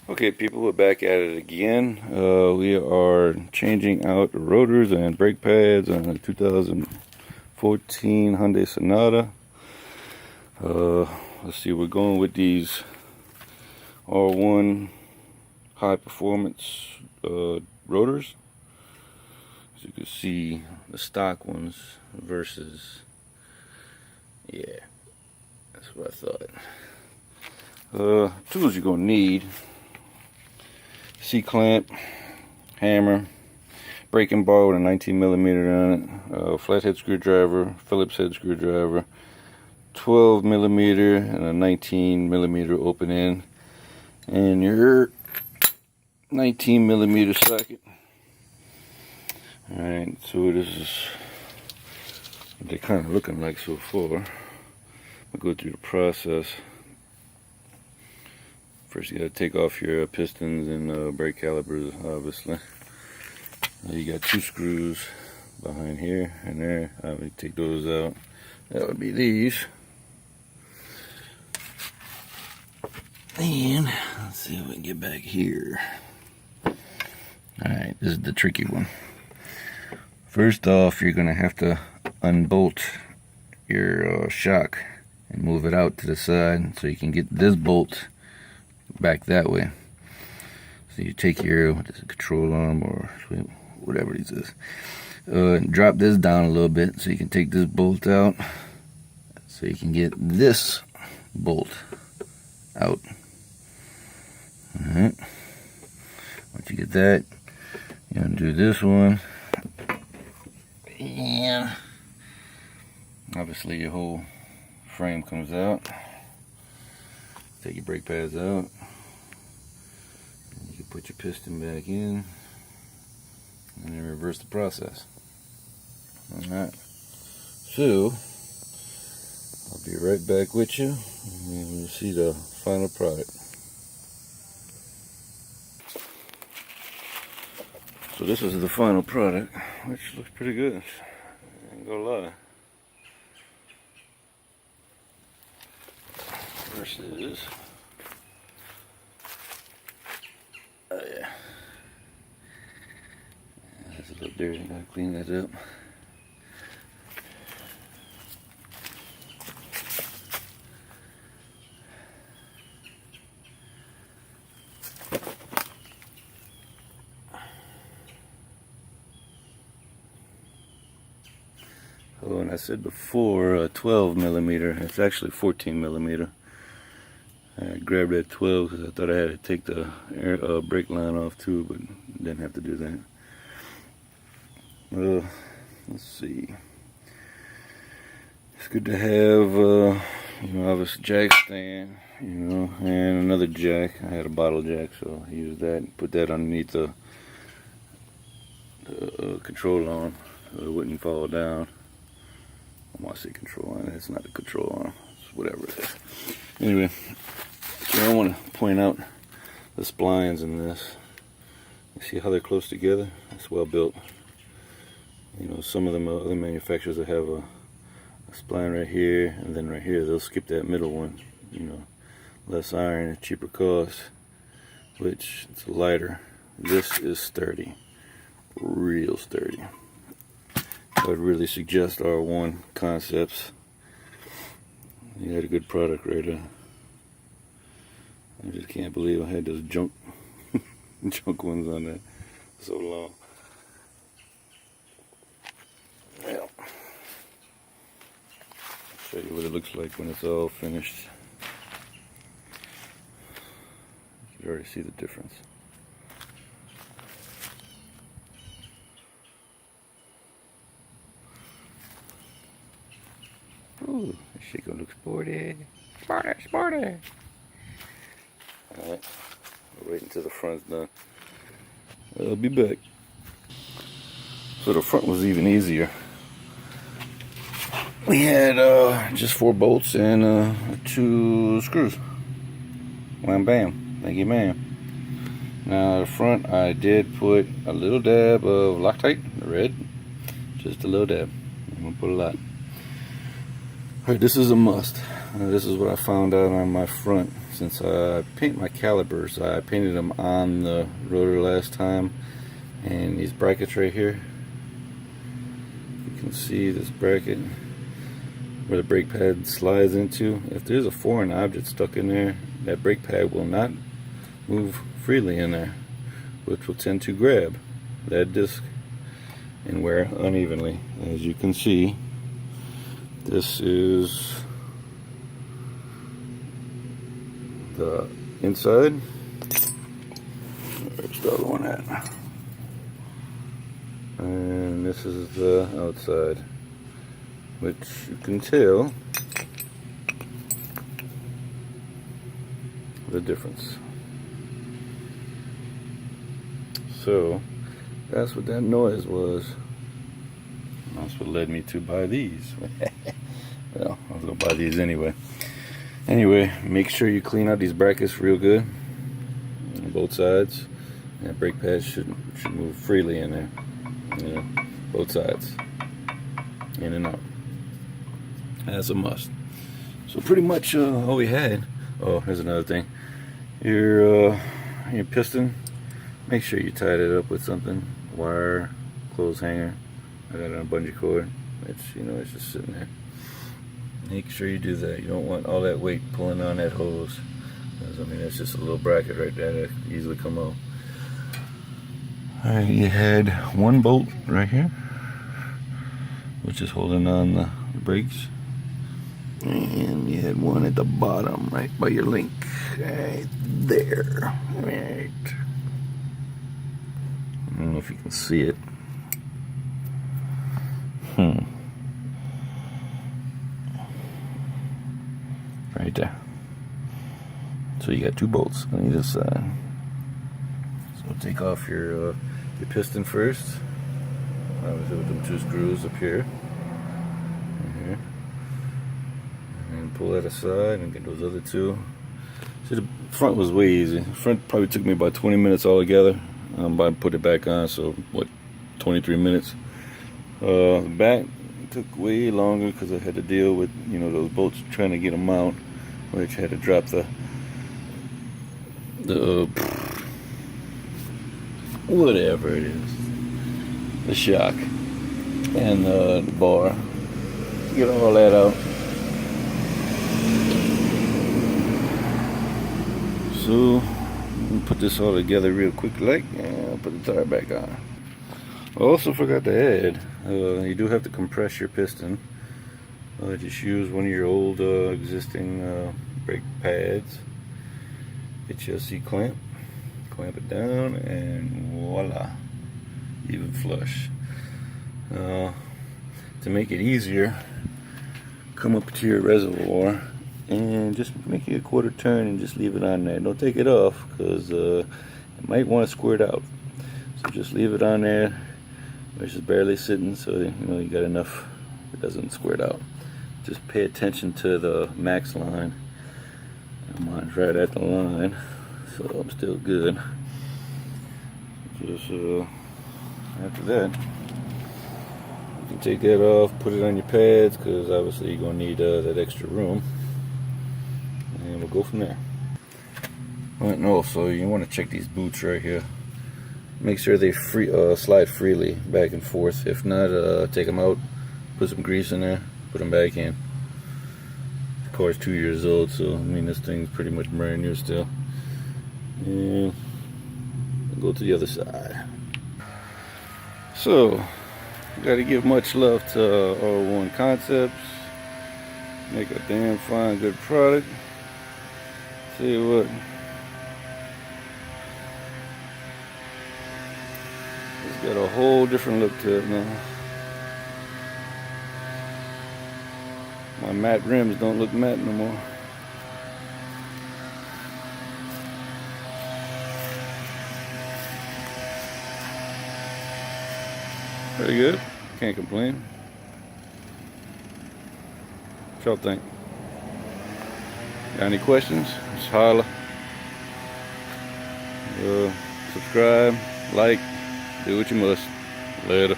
Okay, people, we're back at it again. We are changing out the rotors and brake pads on a 2014 Hyundai Sonata. Let's see, we're going with these R1 high performance rotors. As you can see, the stock ones versus, yeah, that's what I thought. Tools you're gonna need: C-clamp, hammer, braking bar with a 19mm on it, flathead screwdriver, Phillips head screwdriver, 12mm and a 19mm open end, and your 19mm socket. Alright, so this is what they're kind of looking like so far. I'll go through the process. First, you got to take off your pistons and brake calipers, obviously. You got two screws behind here and there. I would take those out. That would be these. And let's see if we can get back here. Alright, this is the tricky one. First off, you're going to have to unbolt your shock and move it out to the side so you can get this bolt back that way. So you take your control arm or whatever this is, drop this down a little bit so you can take this bolt out, so you can get this bolt out. Alright, once you get that, you undo this one, and obviously your whole frame comes out. Take your brake pads out. You can put your piston back in and then reverse the process. Alright, so I'll be right back with you and we'll see the final product. So this is the final product, which looks pretty good. I ain't gonna lie. Versus, oh yeah, that's a little dirty. Gotta clean that up. Oh, and I said before 12mm. It's actually 14mm. I grabbed that 12 because I thought I had to take the brake line off too, but didn't have to do that. Let's see. It's good to have, obviously jack stand, and another jack. I had a bottle jack, so I used that and put that underneath the control arm so it wouldn't fall down. I want to say control arm. It's not a control arm. It's whatever it is. Anyway. So I want to point out the splines in this. You see how they're close together? It's well built. Some of them other manufacturers that have a spline right here and then right here, they'll skip that middle one. Less iron, cheaper cost, which it's lighter. This is sturdy, real sturdy. I would really suggest R1 Concepts. You had a good product right there. I just can't believe I had those junk ones on there so long. Well, I'll show you what it looks like when it's all finished. You can already see the difference. Ooh, this shit gonna look sporty. Sporty, sporty. Alright, we'll wait until the front's done. I'll be back. So the front was even easier. We had just 4 bolts and 2 screws. Wham bam, thank you ma'am. Now the front, I did put a little dab of Loctite, the red. Just a little dab. I'm gonna put a lot. Alright, this is a must. This is what I found out on my front. since I paint my calipers, I painted them on the rotor last time, and these brackets right here, you can see this bracket where the brake pad slides into. If there's a foreign object stuck in there, that brake pad will not move freely in there, which will tend to grab that disc and wear unevenly. As you can see, this is the inside. Where's the other one at? And this is the outside, which you can tell the difference. So that's what that noise was. That's what led me to buy these. Well, I was gonna buy these anyway. Anyway, make sure you clean out these brackets real good on both sides. And that brake pad should move freely in there. You know, both sides, in and out. That's a must. So pretty much all we had. Oh, here's another thing. Your piston, make sure you tied it up with something, wire, clothes hanger. I got it on a bungee cord. It's, you know, it's just sitting there. Make sure you do that. You don't want all that weight pulling on that hose, because I mean, it's just a little bracket right there that can easily come out. Alright, you had one bolt right here, which is holding on the brakes, and you had one at the bottom right by your link, right there. Right. I don't know if you can see it. Right there. So you got two bolts on either side. So take off your piston first. Obviously with them two screws up here. And here. And pull that aside and get those other two. See, the front was way easy. The front probably took me about 20 minutes altogether. I'm about to put it back on, so what, 23 minutes. The back took way longer because I had to deal with, you know, those bolts trying to get them out, which I had to drop the whatever it is, the shock and the bar. Get all that out. So put this all together real quick, like, and I'll put the tire back on. I also forgot to add, you do have to compress your piston. Just use one of your old existing brake pads. Get your C-clamp, clamp it down, and voila, even flush. To make it easier, come up to your reservoir and just make it a quarter turn and just leave it on there. Don't take it off, because it might want to squirt out. So just leave it on there. It's just barely sitting, so you know you got enough. It doesn't squirt out. Just pay attention to the max line. Mine's right at the line, so I'm still good. Just after that, you can take that off, put it on your pads, because obviously you're gonna need that extra room, and we'll go from there. And also, you want to check these boots right here. Make sure they slide freely back and forth. If not, take them out, put some grease in there, put them back in. The car's 2 years old, so I mean, this thing's pretty much brand new still. And go to the other side. So, gotta give much love to R1 Concepts. Make a damn fine, good product. Tell you what. It's got a whole different look to it now. My matte rims don't look matte no more. Pretty good. Can't complain. What y'all think? Got any questions? Just holler. Subscribe, like, do what you must. Later.